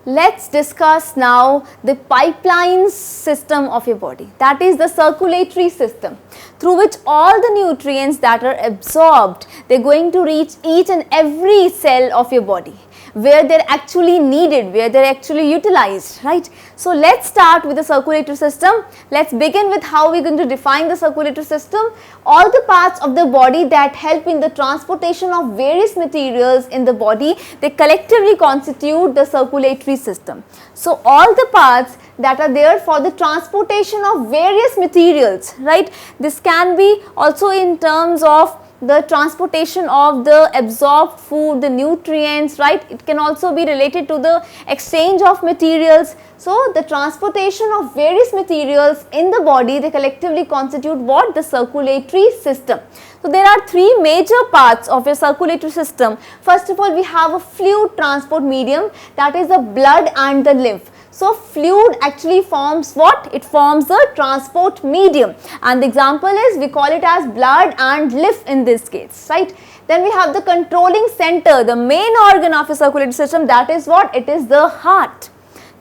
Let's discuss now the pipeline system of your body, that is the circulatory system, through which all the nutrients that are absorbed, they are going to reach each and every cell of your body, where they are actually needed, where they are actually utilized, right. So, let's start with the circulatory system. Let's begin with how we are going to define the circulatory system. All the parts of the body that help in the transportation of various materials in the body, they collectively constitute the circulatory system. So, all the parts that are there for the transportation of various materials, right. This can be also in terms of the transportation of the absorbed food, the nutrients, right. It can also be related to the exchange of materials. So, the transportation of various materials in the body, they collectively constitute what? The circulatory system. So, there are three major parts of your circulatory system. First of all, we have a fluid transport medium, that is the blood and the lymph. So, fluid actually forms what? It forms the transport medium, and the example is we call it as blood and lymph in this case, right. Then we have the controlling center, the main organ of your circulatory system, that is what? It is the heart,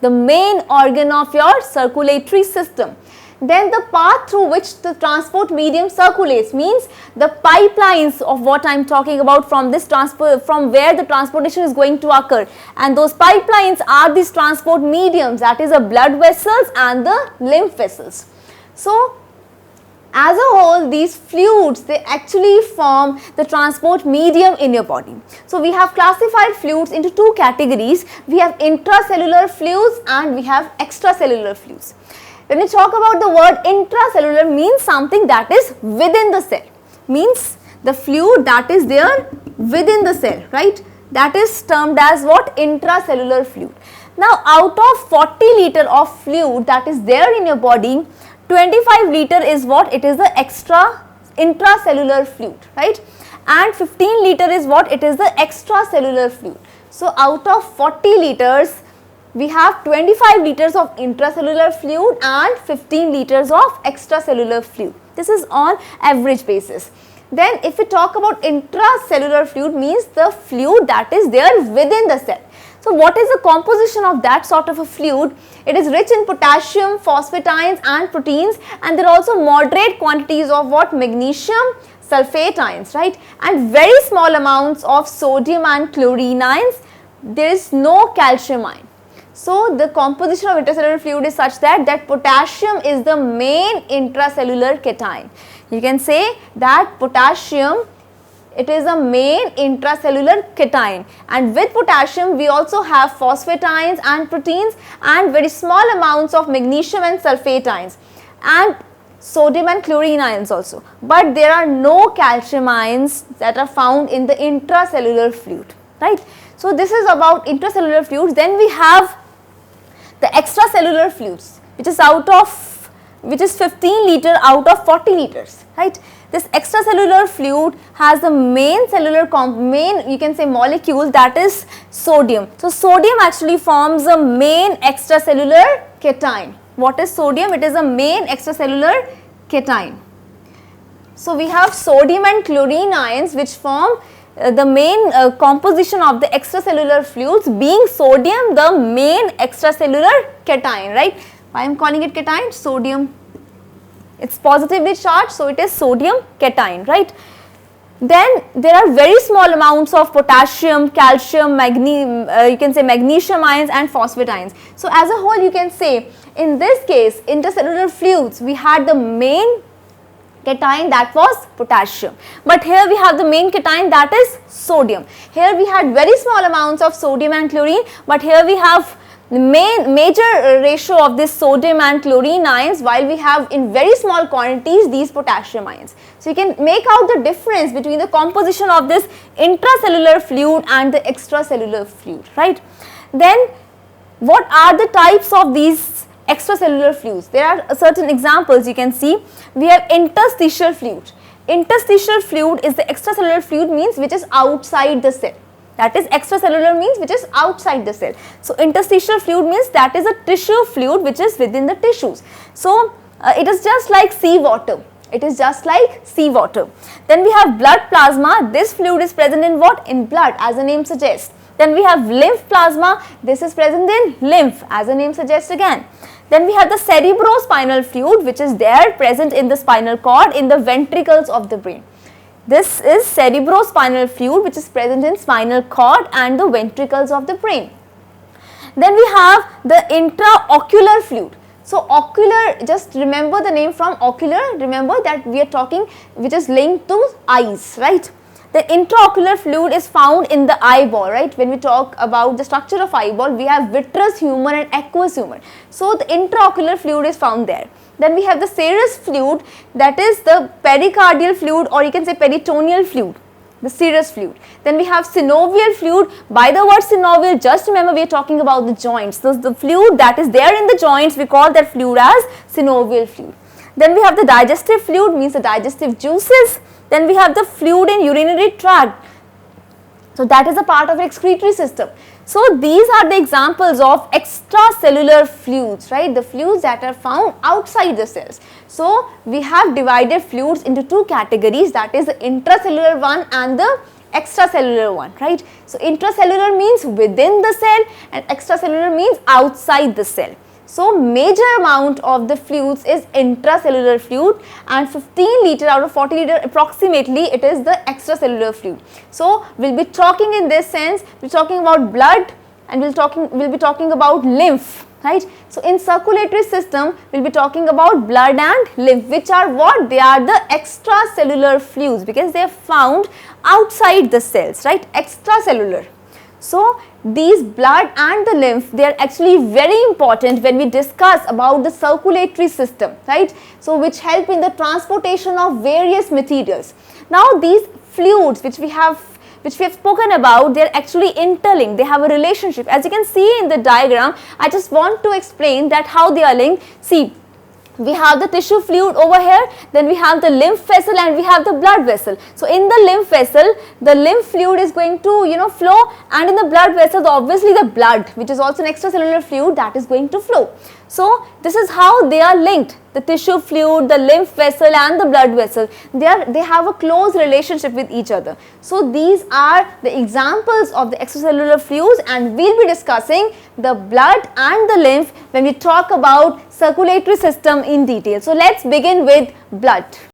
the main organ of your circulatory system. Then the path through which the transport medium circulates, means the pipelines of what I am talking about from this transport, from where the transportation is going to occur, and those pipelines are these transport mediums, that is the blood vessels and the lymph vessels. So, as a whole, these fluids, they actually form the transport medium in your body. So, we have classified fluids into two categories. We have intracellular fluids and we have extracellular fluids. When we talk about the word intracellular, means something that is within the cell, means the fluid that is there within the cell, right. That is termed as what? Intracellular fluid. Now, out of 40 liter of fluid that is there in your body, 25 liter is what? It is the intracellular fluid, right, and 15 liter is what? It is the extracellular fluid. So, out of 40 liters, we have 25 liters of intracellular fluid and 15 liters of extracellular fluid. This is on average basis. Then, if we talk about intracellular fluid, means the fluid that is there within the cell. So, what is the composition of that sort of a fluid? It is rich in potassium, phosphatines and proteins, and there are also moderate quantities of what? Magnesium, sulfate ions, right, and very small amounts of sodium and chlorine ions. There is no calcium ion. So, the composition of intracellular fluid is such that potassium is the main intracellular cation. You can say that potassium, it is a main intracellular cation, and with potassium we also have phosphatines and proteins and very small amounts of magnesium and sulfate ions and sodium and chlorine ions also, but there are no calcium ions that are found in the intracellular fluid, right. So, this is about intracellular fluids. Then we have the extracellular fluids, which is 15 liter out of 40 liters, right. This extracellular fluid has the main you can say molecule, that is sodium. So, sodium actually forms the main extracellular cation. What is sodium? It is a main extracellular cation. So, we have sodium and chlorine ions which form the main composition of the extracellular fluids, being sodium the main extracellular cation, right. Why I am calling it cation? Sodium, it is positively charged, so it is sodium cation, right. Then there are very small amounts of potassium, calcium, you can say magnesium ions and phosphate ions. So, as a whole, you can say in this case intercellular fluids, we had the main cation, that was potassium, but here we have the main cation, that is sodium. Here we had very small amounts of sodium and chlorine, but here we have the major ratio of this sodium and chlorine ions, while we have in very small quantities these potassium ions. So, you can make out the difference between the composition of this intracellular fluid and the extracellular fluid, right. Then what are the types of these extracellular fluids? There are certain examples you can see. We have interstitial fluid. Interstitial fluid is the extracellular fluid, means which is outside the cell. That is, extracellular means which is outside the cell. So, interstitial fluid means that is a tissue fluid which is within the tissues. So, it is just like sea water. It is just like sea water. Then we have blood plasma. This fluid is present in what? In blood, as the name suggests. Then we have lymph plasma. This is present in lymph, as the name suggests again. Then we have the cerebrospinal fluid, which is there present in the spinal cord, in the ventricles of the brain. This is cerebrospinal fluid, which is present in spinal cord and the ventricles of the brain. Then we have the intraocular fluid. So ocular, just remember the name from ocular, remember that we are talking which is linked to eyes, right. The intraocular fluid is found in the eyeball, right. When we talk about the structure of eyeball, we have vitreous humor and aqueous humor. So the intraocular fluid is found there. Then we have the serous fluid, that is the pericardial fluid, or you can say peritoneal fluid, the serous fluid. Then we have synovial fluid. By the word synovial, just remember we are talking about the joints. So the fluid that is there in the joints, we call that fluid as synovial fluid. Then we have the digestive fluid, means the digestive juices. Then we have the fluid in urinary tract. So that is a part of excretory system. So these are the examples of extracellular fluids, right, the fluids that are found outside the cells. So we have divided fluids into two categories, that is the intracellular one and the extracellular one, right. So intracellular means within the cell and extracellular means outside the cell. So major amount of the fluids is intracellular fluid, and 15 liter out of 40 liter approximately it is the extracellular fluid. So we will be talking in this sense, we are talking about blood and we will be talking about lymph, right. So in circulatory system we will be talking about blood and lymph, which are what? They are the extracellular fluids because they are found outside the cells, right, extracellular. So these blood and the lymph, they are actually very important when we discuss about the circulatory system, right. So which help in the transportation of various materials. Now these fluids which we have spoken about, they are actually interlinked, they have a relationship. As you can see in the diagram, I just want to explain that how they are linked. See, we have the tissue fluid over here, then we have the lymph vessel and we have the blood vessel. So in the lymph vessel, the lymph fluid is going to flow, and in the blood vessel obviously the blood, which is also an extracellular fluid, that is going to flow. So this is how they are linked, the tissue fluid, the lymph vessel and the blood vessel, they have a close relationship with each other. So these are the examples of the extracellular fluids, and we will be discussing the blood and the lymph when we talk about circulatory system in detail. So let's begin with blood.